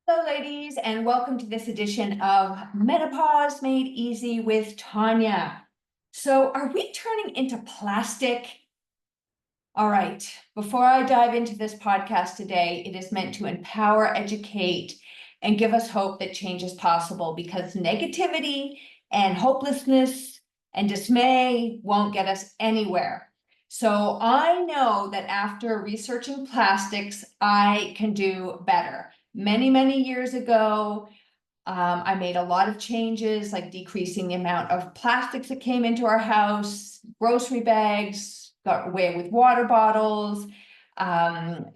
Hello, ladies, and welcome to this edition of Menopause Made Easy with Tanya. So, are we turning into plastic? All right, before I dive into this podcast today, it is meant to empower, educate, and give us hope that change is possible because negativity and hopelessness and dismay won't get us anywhere. So, I know that after researching plastics, I can do better. Many years ago, I made a lot of changes, like decreasing the amount of plastics that came into our house, grocery bags, got away with water bottles,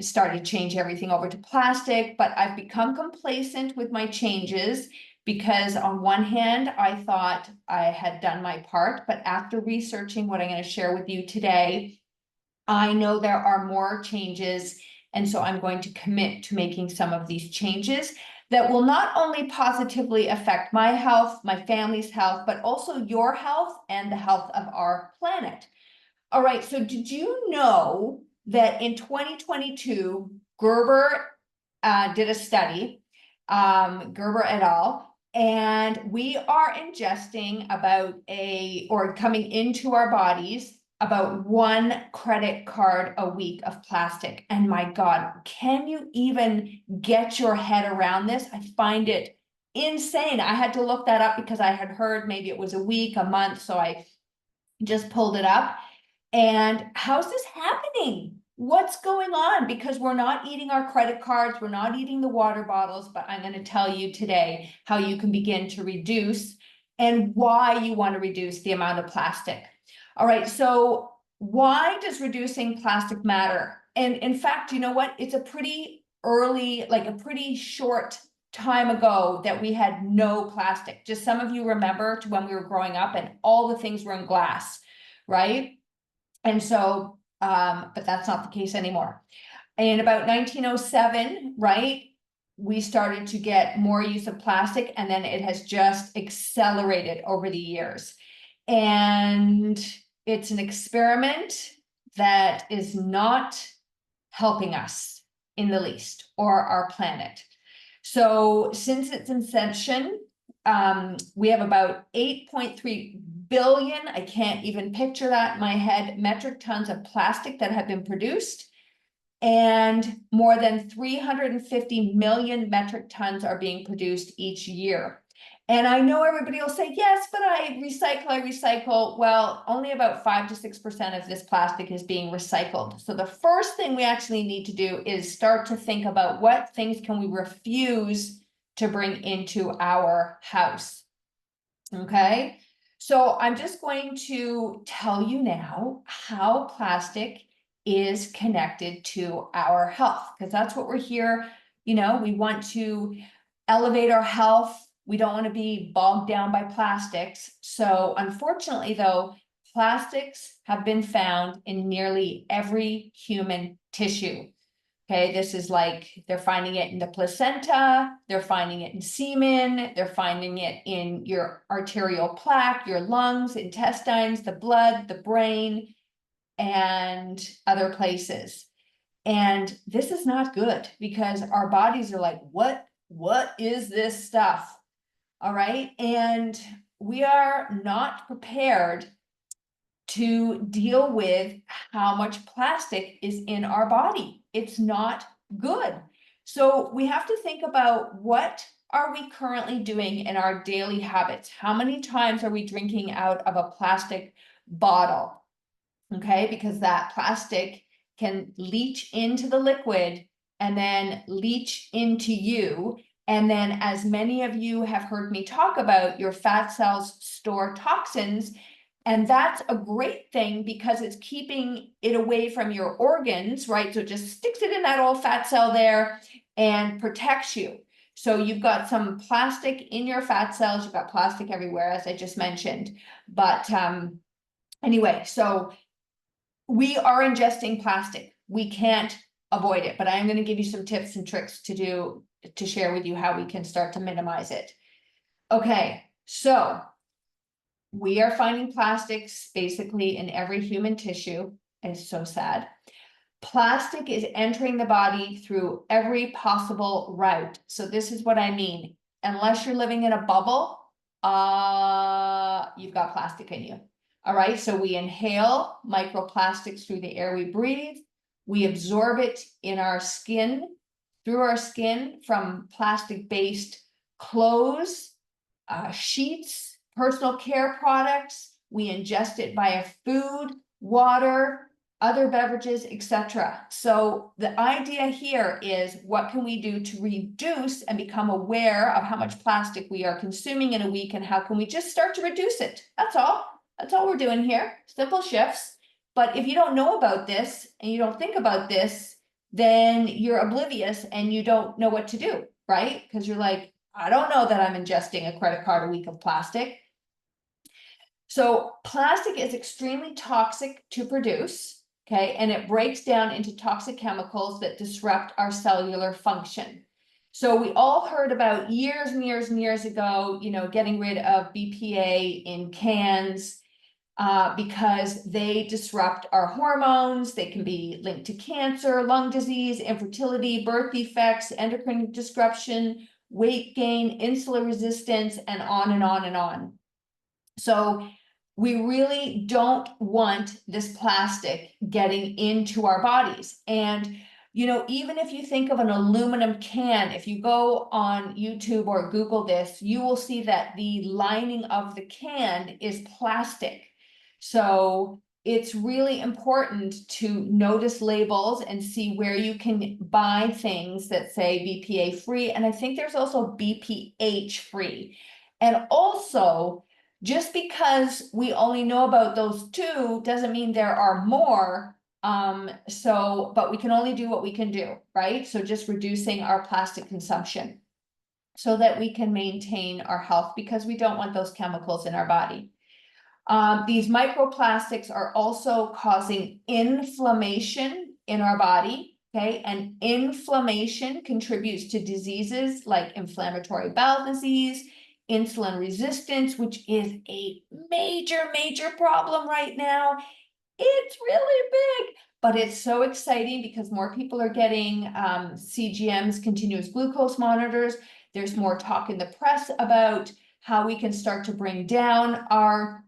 started to change everything over to plastic, but I've become complacent with my changes because on one hand, I thought I had done my part, but after researching what I'm going to share with you today, I know there are more changes, and so I'm going to commit to making some of these changes that will not only positively affect my health, my family's health, but also your health and the health of our planet. All right, so did you know that in 2022, Gerber did a study, Gerber et al., and we are ingesting or coming into our bodies about 1 credit card a week of plastic. And my God, can you even get your head around this? I find it insane. I had to look that up because I had heard maybe it was a week, a month, so I just pulled it up. And how's this happening? What's going on? Because we're not eating our credit cards, we're not eating the water bottles, but I'm going to tell you today how you can begin to reduce and why you want to reduce the amount of plastic. All right, so why does reducing plastic matter? And in fact, you know what? It's a pretty early, like a pretty short time ago that we had no plastic. Just some of you remember to when we were growing up and all the things were in glass, right? And so, but that's not the case anymore. In about 1907, right, we started to get more use of plastic, and then it has just accelerated over the years. And it's an experiment that is not helping us in the least, or our planet. So since its inception, we have about 8.3 billion, I can't even picture that in my head, metric tons of plastic that have been produced. And more than 350 million metric tons are being produced each year. And I know everybody will say, yes, but I recycle. Well, only about 5 to 6% of this plastic is being recycled. So the first thing we actually need to do is start to think about what things can we refuse to bring into our house. Okay, so I'm just going to tell you now how plastic is connected to our health, because that's what we're here. You know, we want to elevate our health. We don't want to be bogged down by plastics. So unfortunately, though, plastics have been found in nearly every human tissue. Okay, this is like they're finding it in the placenta, they're finding it in semen, they're finding it in your arterial plaque, your lungs, intestines, the blood, the brain, and other places. And this is not good because our bodies are like, what is this stuff? All right, and we are not prepared to deal with how much plastic is in our body. It's not good. So we have to think about, what are we currently doing in our daily habits? How many times are we drinking out of a plastic bottle? Okay, because that plastic can leach into the liquid and then leach into you. And then, as many of you have heard me talk about, your fat cells store toxins. And that's a great thing because it's keeping it away from your organs, right? So it just sticks it in that old fat cell there and protects you. So you've got some plastic in your fat cells, you've got plastic everywhere, as I just mentioned. But anyway, so we are ingesting plastic. We can't avoid it, but I'm going to give you some tips and tricks to share with you how we can start to minimize it. Okay, so we are finding plastics basically in every human tissue. It's so sad. Plastic is entering the body through every possible route. So this is what I mean. Unless you're living in a bubble, you've got plastic in you. All right, so we inhale microplastics through the air we breathe. We absorb it in our skin, through our skin from plastic-based clothes, sheets, personal care products. We ingest it via food, water, other beverages, etc. So the idea here is, what can we do to reduce and become aware of how much plastic we are consuming in a week, and how can we just start to reduce it? That's all. That's all we're doing here. Simple shifts. But if you don't know about this and you don't think about this, then you're oblivious and you don't know what to do, right? Because you're like, I don't know that I'm ingesting a credit card a week of plastic. So plastic is extremely toxic to produce, okay? And it breaks down into toxic chemicals that disrupt our cellular function. So we all heard about years and years and years ago, you know, getting rid of BPA in cans, because they disrupt our hormones. They can be linked to cancer, lung disease, infertility, birth defects, endocrine disruption, weight gain, insulin resistance, and on and on and on. So we really don't want this plastic getting into our bodies. And, you know, even if you think of an aluminum can, if you go on YouTube or Google this, you will see that the lining of the can is plastic. So it's really important to notice labels and see where you can buy things that say BPA free. And I think there's also BPH free. And also, just because we only know about those two doesn't mean there are more. But we can only do what we can do, right? So just reducing our plastic consumption so that we can maintain our health, because we don't want those chemicals in our body. These microplastics are also causing inflammation in our body, okay? And inflammation contributes to diseases like inflammatory bowel disease, insulin resistance, which is a major, major problem right now. It's really big, but it's so exciting because more people are getting CGMs, continuous glucose monitors. There's more talk in the press about how we can start to bring down our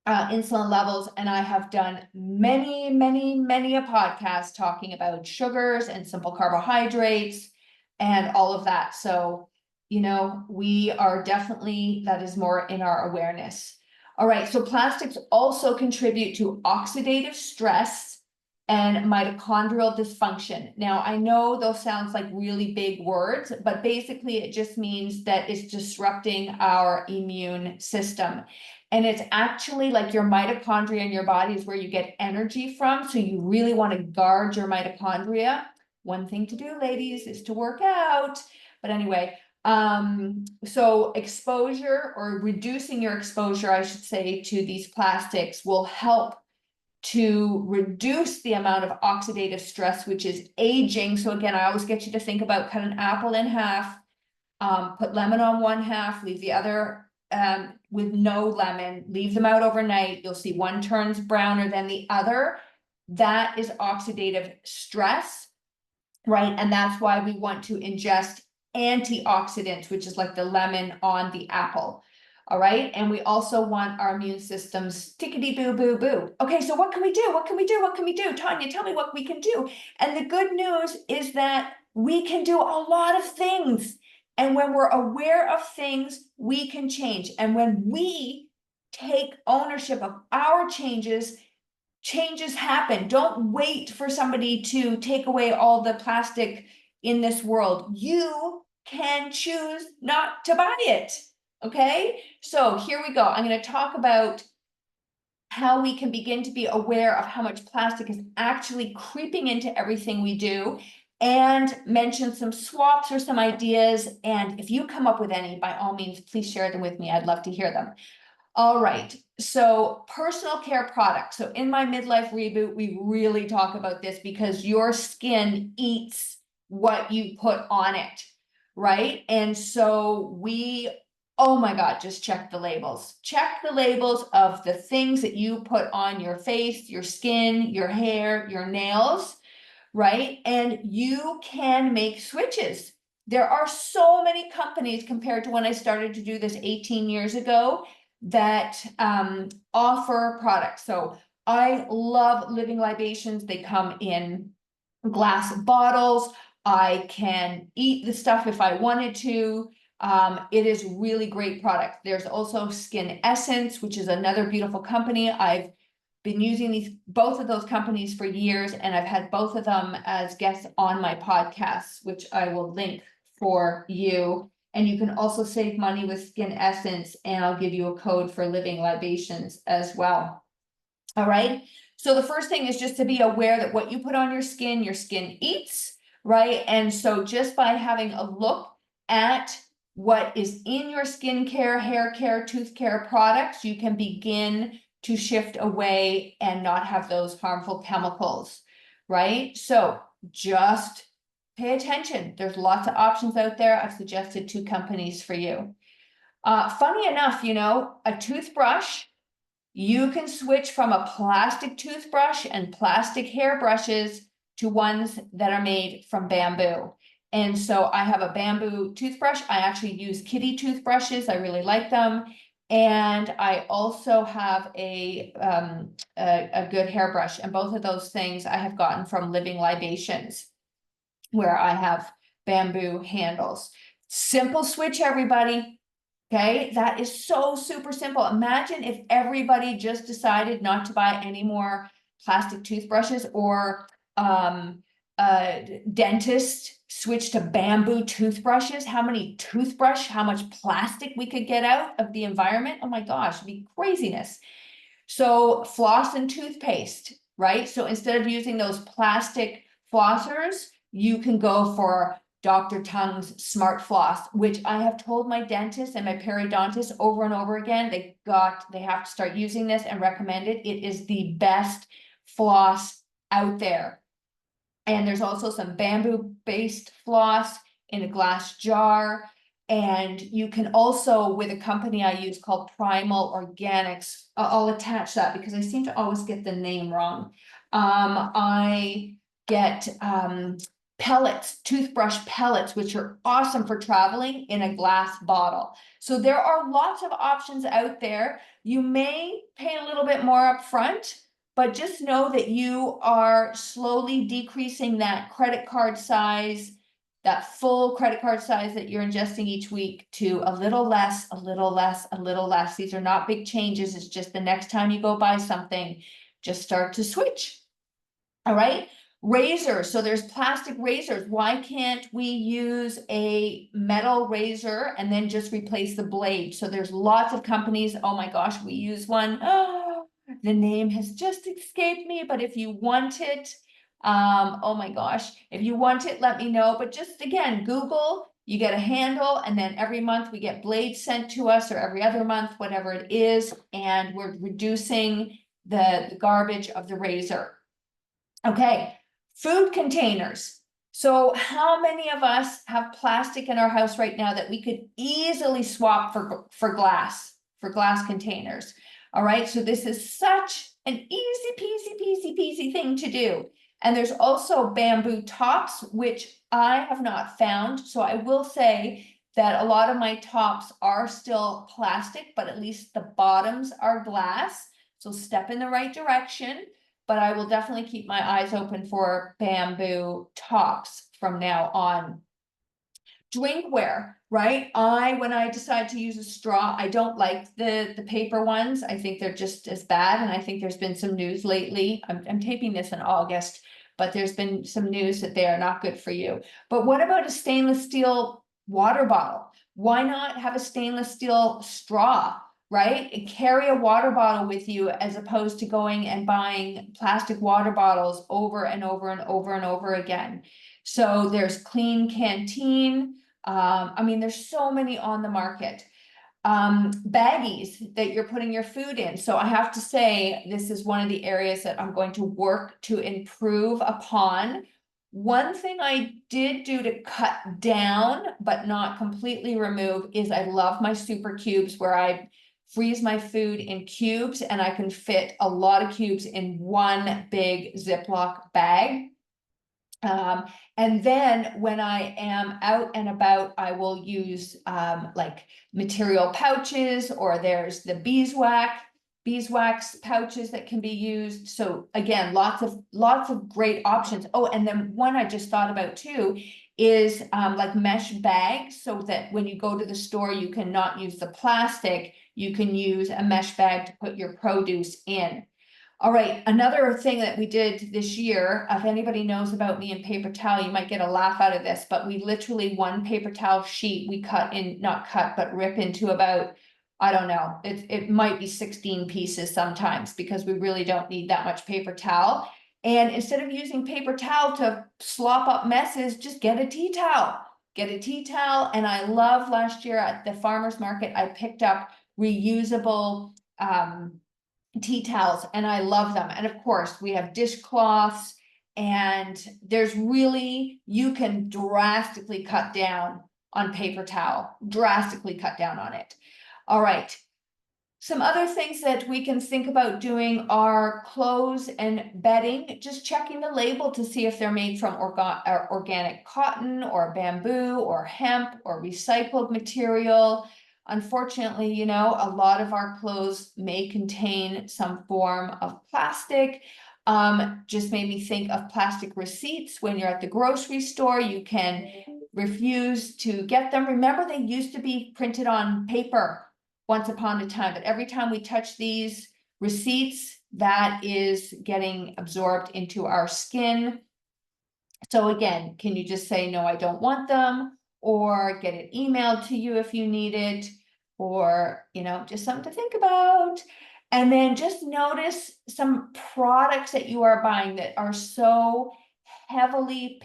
insulin levels. And I have done many, many, many a podcast talking about sugars and simple carbohydrates and all of that. So, you know, we are definitely, that is more in our awareness. All right, so plastics also contribute to oxidative stress and mitochondrial dysfunction. Now, I know those sounds like really big words, but basically it just means that it's disrupting our immune system. And it's actually like your mitochondria in your body is where you get energy from. So you really want to guard your mitochondria. One thing to do, ladies, is to work out. But anyway, so exposure, or reducing your exposure, I should say, to these plastics will help to reduce the amount of oxidative stress, which is aging. So again, I always get you to think about cut an apple in half, put lemon on one half, leave the other with no lemon, leave them out overnight. You'll see one turns browner than the other. That is oxidative stress, right? And that's why we want to ingest antioxidants, which is like the lemon on the apple. All right. And we also want our immune systems tickety boo boo boo. Okay, so what can we do? What can we do? What can we do? Tanya, tell me what we can do. And the good news is that we can do a lot of things. And when we're aware of things, we can change. And when we take ownership of our changes, changes happen. Don't wait for somebody to take away all the plastic in this world. You can choose not to buy it. Okay, so here we go. I'm going to talk about how we can begin to be aware of how much plastic is actually creeping into everything we do, and mention some swaps or some ideas. And if you come up with any, by all means, please share them with me. I'd love to hear them. All right, so personal care products. So in my midlife reboot, we really talk about this because your skin eats what you put on it, right? And so oh my God, just check the labels. Check the labels of the things that you put on your face, your skin, your hair, your nails. right? And you can make switches. There are so many companies compared to when I started to do this 18 years ago that offer products. So I love Living Libations. They come in glass bottles. I can eat the stuff if I wanted to. It is really great product. There's also Skin Essence, which is another beautiful company. I've been using both of those companies for years, and I've had both of them as guests on my podcasts, which I will link for you. And you can also save money with Skin Essence, and I'll give you a code for Living Libations as well. All right. So the first thing is just to be aware that what you put on your skin eats, right? And so just by having a look at what is in your skincare, hair care, tooth care products, you can begin to shift away and not have those harmful chemicals, right? So just pay attention. There's lots of options out there. I've suggested 2 companies for you. Funny enough, you know, a toothbrush, you can switch from a plastic toothbrush and plastic hairbrushes to ones that are made from bamboo. And so I have a bamboo toothbrush. I actually use kitty toothbrushes. I really like them. And I also have a good hairbrush. And both of those things I have gotten from Living Libations, where I have bamboo handles. Simple switch, everybody. Okay, that is so super simple. Imagine if everybody just decided not to buy any more plastic toothbrushes, or dentist switched to bamboo toothbrushes. How much plastic we could get out of the environment. Oh my gosh, it'd be craziness. So floss and toothpaste, right? So instead of using those plastic flossers, you can go for Dr. Tongue's Smart Floss, which I have told my dentist and my periodontist over and over again, they have to start using this and recommend it. It is the best floss out there. And there's also some bamboo-based floss in a glass jar. And you can also, with a company I use called Primal Organics, I'll attach that because I seem to always get the name wrong. I get pellets, toothbrush pellets, which are awesome for traveling, in a glass bottle. So there are lots of options out there. You may pay a little bit more upfront, but just know that you are slowly decreasing that credit card size, that full credit card size that you're ingesting each week, to a little less, a little less, a little less. These are not big changes. It's just the next time you go buy something, just start to switch. All right. Razors. So there's plastic razors. Why can't we use a metal razor and then just replace the blade? So there's lots of companies. Oh my gosh, we use one. Oh, the name has just escaped me, but if you want it, oh my gosh, if you want it, let me know. But just again, Google, you get a handle, and then every month we get blades sent to us, or every other month, whatever it is, and we're reducing the garbage of the razor. Okay, food containers. So how many of us have plastic in our house right now that we could easily swap for glass containers? All right, so this is such an easy peasy thing to do. And there's also bamboo tops, which I have not found. So I will say that a lot of my tops are still plastic, but at least the bottoms are glass. So step in the right direction. But I will definitely keep my eyes open for bamboo tops from now on. Drinkware, right? When I decide to use a straw, I don't like the paper ones. I think they're just as bad. And I think there's been some news lately. I'm taping this in August, but there's been some news that they are not good for you. But what about a stainless steel water bottle? Why not have a stainless steel straw? Right? And carry a water bottle with you, as opposed to going and buying plastic water bottles over and over and over and over again. So there's Clean Canteen. I mean, there's so many on the market. Baggies that you're putting your food in. So I have to say, this is one of the areas that I'm going to work to improve upon. One thing I did do to cut down, but not completely remove, is I love my super cubes, where I freeze my food in cubes, and I can fit a lot of cubes in one big Ziploc bag. And then when I am out and about, I will use like material pouches, or there's the beeswax pouches that can be used. So again, lots of great options. Oh, and then one I just thought about too is like mesh bags, so that when you go to the store, you can not use the plastic, you can use a mesh bag to put your produce in. All right, another thing that we did this year, if anybody knows about me and paper towel, you might get a laugh out of this, but we literally, one paper towel sheet, we not cut, but rip into about, I don't know, it might be 16 pieces sometimes, because we really don't need that much paper towel. And instead of using paper towel to slop up messes, just get a tea towel. Get a tea towel. And I love, last year at the farmer's market, I picked up reusable tea towels, and I love them. And of course, we have dishcloths, and there's really, you can drastically cut down on paper towel, drastically cut down on it. All right. Some other things that we can think about doing are clothes and bedding, just checking the label to see if they're made from organic cotton or bamboo or hemp or recycled material. Unfortunately, you know, a lot of our clothes may contain some form of plastic. Just made me think of plastic receipts. When you're at the grocery store, you can refuse to get them. Remember, they used to be printed on paper once upon a time, but every time we touch these receipts, that is getting absorbed into our skin. So again, can you just say, no, I don't want them, or get it emailed to you if you need it, or, you know, just something to think about. And then just notice some products that you are buying that are so heavily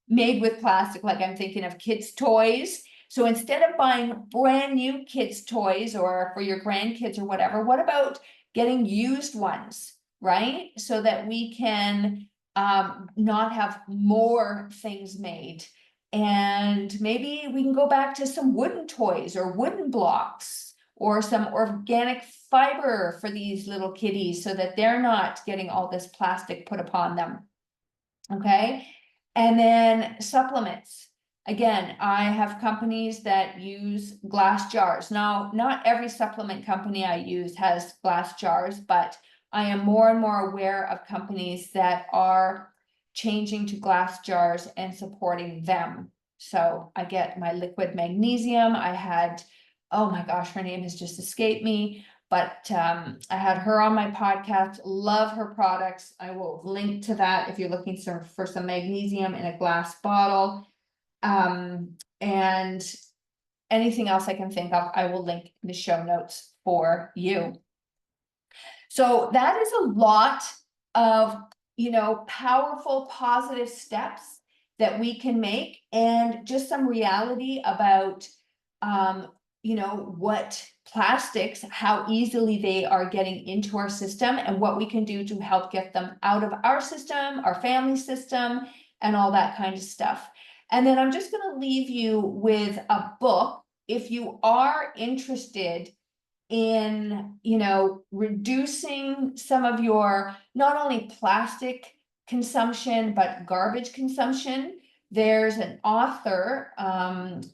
made with plastic. Like I'm thinking of kids' toys. So instead of buying brand new kids' toys, or for your grandkids or whatever, what about getting used ones, right? So that we can not have more things made. And maybe we can go back to some wooden toys or wooden blocks, or some organic fiber for these little kitties, so that they're not getting all this plastic put upon them. Okay. And then supplements. Again, I have companies that use glass jars. Now, not every supplement company I use has glass jars, but I am more and more aware of companies that are changing to glass jars and supporting them. So I get my liquid magnesium. I had, oh my gosh, her name has just escaped me, but I had her on my podcast. Love her products. I will link to that if you're looking for some magnesium in a glass bottle. And anything else I can think of, I will link in the show notes for you. So that is a lot of, you know, powerful, positive steps that we can make, and just some reality about, you know, what plastics, how easily they are getting into our system, and what we can do to help get them out of our system, our family system, and all that kind of stuff. And then I'm just going to leave you with a book. If you are interested in, you know, reducing some of your, not only plastic consumption, but garbage consumption, there's an author, and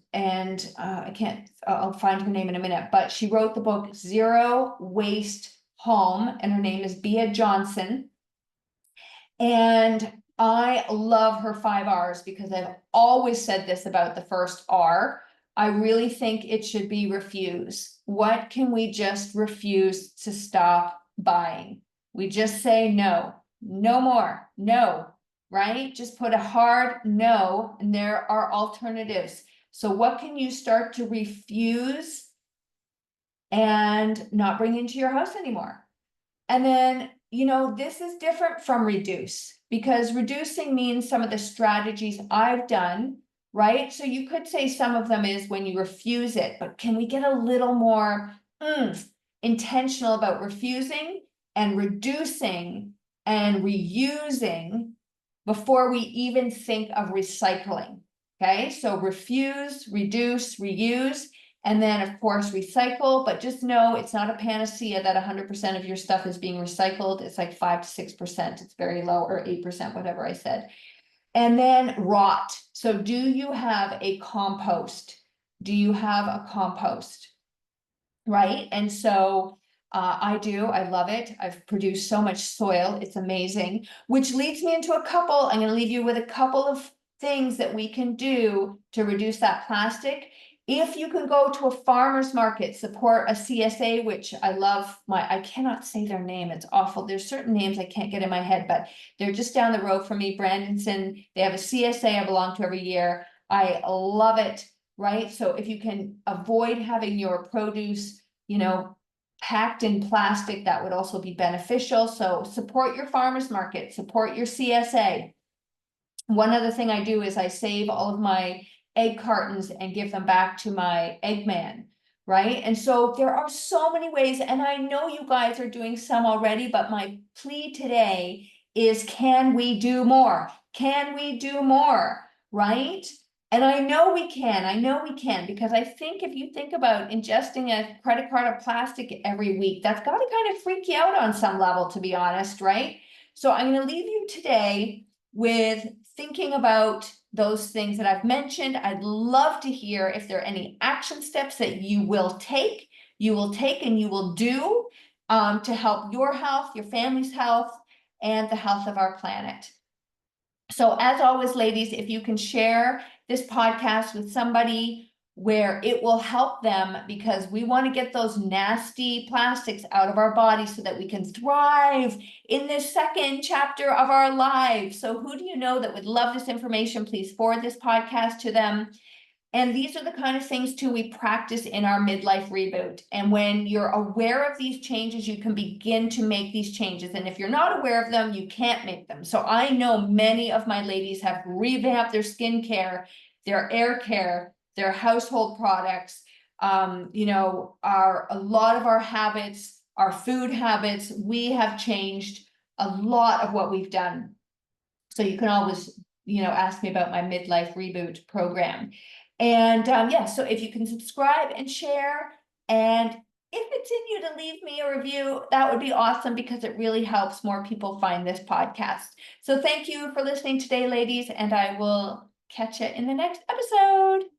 I'll find her name in a minute, but she wrote the book Zero Waste Home, and her name is Bea Johnson. And I love her 5 R's, because I've always said this about the first R. I really think it should be refuse. What can we just refuse to stop buying? We just say no, no more, no, right? Just put a hard no, and there are alternatives. So what can you start to refuse and not bring into your house anymore? And then, you know, this is different from reduce, because reducing means some of the strategies I've done, right? So you could say some of them is when you refuse it, but can we get a little more intentional about refusing and reducing and reusing before we even think of recycling? Okay, so refuse, reduce, reuse. And then, of course, recycle, but just know it's not a panacea that 100% of your stuff is being recycled. It's like 5 to 6%. It's very low, or 8%, whatever I said. And then rot. So do you have a compost? Do you have a compost? Right? And so I do. I love it. I've produced so much soil. It's amazing, which leads me into a couple. I'm going to leave you with a couple of things that we can do to reduce that plastic. If you can go to a farmer's market, support a CSA, which I love. I cannot say their name. It's awful. There's certain names I can't get in my head, but they're just down the road from me. Brandonson, they have a CSA I belong to every year. I love it. Right? So if you can avoid having your produce, packed in plastic, that would also be beneficial. So support your farmers market, support your CSA. One other thing I do is I save all of my egg cartons and give them back to my egg man, right? And so there are so many ways, and I know you guys are doing some already, but my plea today is, can we do more? Can we do more, right? And I know we can, because I think if you think about ingesting a credit card of plastic every week, that's got to kind of freak you out on some level, to be honest, right? So I'm going to leave you today with thinking about those things that I've mentioned. I'd love to hear if there are any action steps that you will take and you will do to help your health, your family's health, and the health of our planet. So as always, ladies, if you can share this podcast with somebody where it will help them, because we want to get those nasty plastics out of our bodies so that we can thrive in this second chapter of our lives. So who do you know that would love this information? Please forward this podcast to them. And these are the kind of things too we practice in our midlife reboot. And when you're aware of these changes, you can begin to make these changes. And if you're not aware of them, you can't make them. So I know many of my ladies have revamped their skincare, their air care, their household products. A lot of our habits, our food habits, we have changed a lot of what we've done. So you can always, ask me about my midlife reboot program. And so if you can subscribe and share, and if it's in you to leave me a review, that would be awesome, because it really helps more people find this podcast. So thank you for listening today, ladies, and I will catch you in the next episode.